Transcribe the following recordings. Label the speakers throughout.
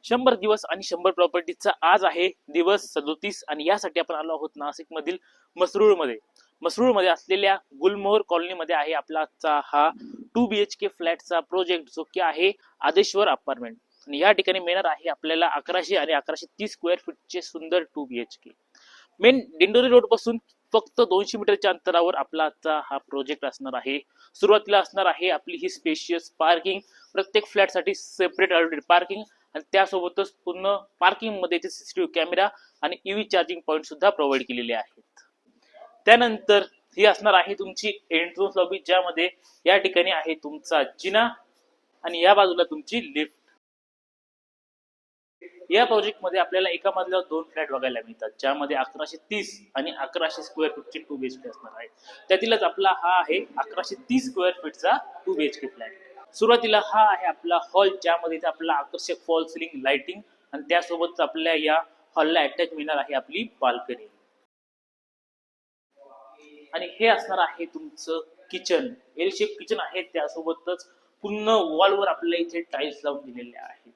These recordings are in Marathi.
Speaker 1: 100 दिवस आणि 100 प्रॉपर्टीचा आज आहे दिवस 37 आणि यासाठी आपण आलो आहोत नाशिक मधील मसरूळमध्ये असलेल्या गुलमोहर कॉलनीमध्ये आहे आपला आजचा हा 2 BHK फ्लॅटचा प्रोजेक्ट जो की आहे आदेश्वर अपार्टमेंट. आणि या ठिकाणी मिळणार आहे आपल्याला 1100 आणि 1130 स्क्वेअर फीटचे सुंदर 2 BHK. मेन दिंडोरी रोड पासून फक्त 200 मीटरच्या अंतरावर आपला आजचा हा प्रोजेक्ट असणार आहे. सुरुवातीला असणार आहे आपली ही स्पेशियस पार्किंग, प्रत्येक फ्लॅटसाठी सेपरेट ऑलरेडी पार्किंग आणि त्यासोबतच पूर्ण पार्किंग मध्ये सीसीटीव्ही कॅमेरा आणि ईव्ही चार्जिंग पॉइंट सुद्धा प्रोव्हाइड केलेले आहेत. त्यानंतर ही असणार आहे तुमची एंट्रन्स लॉबी, ज्यामध्ये या ठिकाणी आहे तुमचा जिना आणि या बाजूला तुमची लिफ्ट. या प्रोजेक्ट मध्ये आपल्याला एका मधल्यावर 2 फ्लॅट बघायला मिळतात, ज्यामध्ये 1130 आणि 1100 स्क्वेअर फीटचे 2 BHK असणार आहे. त्यातीलच आपला हा आहे 1130 स्क्वेअर फीटचा 2 BHK फ्लॅट. सुरुवातीला हा आहे आपला हॉल, ज्यामध्ये आपला आकर्षक फॉल सिलिंग लाइटिंग आणि त्यासोबत आपल्या या हॉलला अटॅच मिळणार आहे आपली बाल्कनी. आणि हे असणार आहे तुमचं किचन, एल शेप किचन आहे. त्यासोबतच पूर्ण वॉलवर आपल्याला इथे टाइल्स लावून दिलेले आहेत.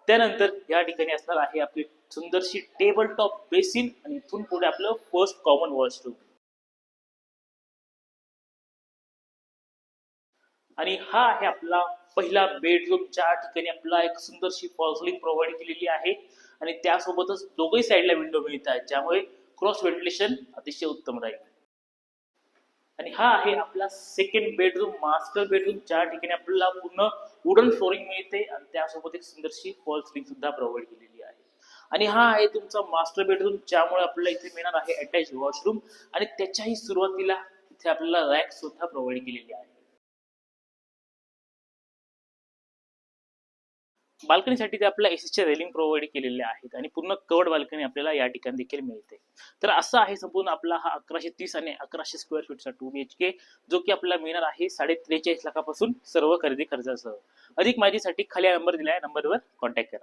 Speaker 1: त्यानंतर या ठिकाणी असणार आहे आपली सुंदरशी टेबल टॉप बेसिन आणि इथून पुढे आपलं फर्स्ट कॉमन वॉशरूम. आणि हा आहे आपला पहिला बेडरूम, ज्या ठिकाणी आपला एक सुंदरशी फॉल सिलिंग प्रोव्हाइड केलेली आहे आणि त्यासोबतच दोघही साईडला विंडो मिळत आहेत, ज्यामुळे क्रॉस व्हेंटिलेशन अतिशय उत्तम राहील. आणि हा आहे आपला सेकंड बेडरूम, मास्टर बेडरूम, ज्या ठिकाणी आपल्याला पूर्ण वुडन फ्लोरिंग मिळते आणि त्यासोबत एक सुंदरशी फॉल सिलिंग सुद्धा प्रोव्हाइड केलेली आहे. आणि हा आहे तुमचा मास्टर बेडरूम, ज्यामुळे आपल्याला इथे मिळणार आहे अटॅच वॉशरूम आणि त्याच्याही सुरुवातीला इथे आपल्याला रॅक सुद्धा प्रोव्हाइड केलेली आहे. बाल्कनीसाठी ते आपल्या एसीच्या रेलिंग प्रोव्हाइड केलेले आहेत आणि पूर्ण कवर्ड बाल्कनी आपल्याला या ठिकाणी देखील मिळते. तर असा आहे संपूर्ण आपला हा 1130 आणि 1100 स्क्वेअर फीटचा 2 BHK, जो की आपल्याला मिळणार आहे 43.5 लाखापासून सर्व खरेदी खर्चासह. अधिक माहितीसाठी खाली नंबर दिला आहे, नंबरवर कॉन्टॅक्ट करा.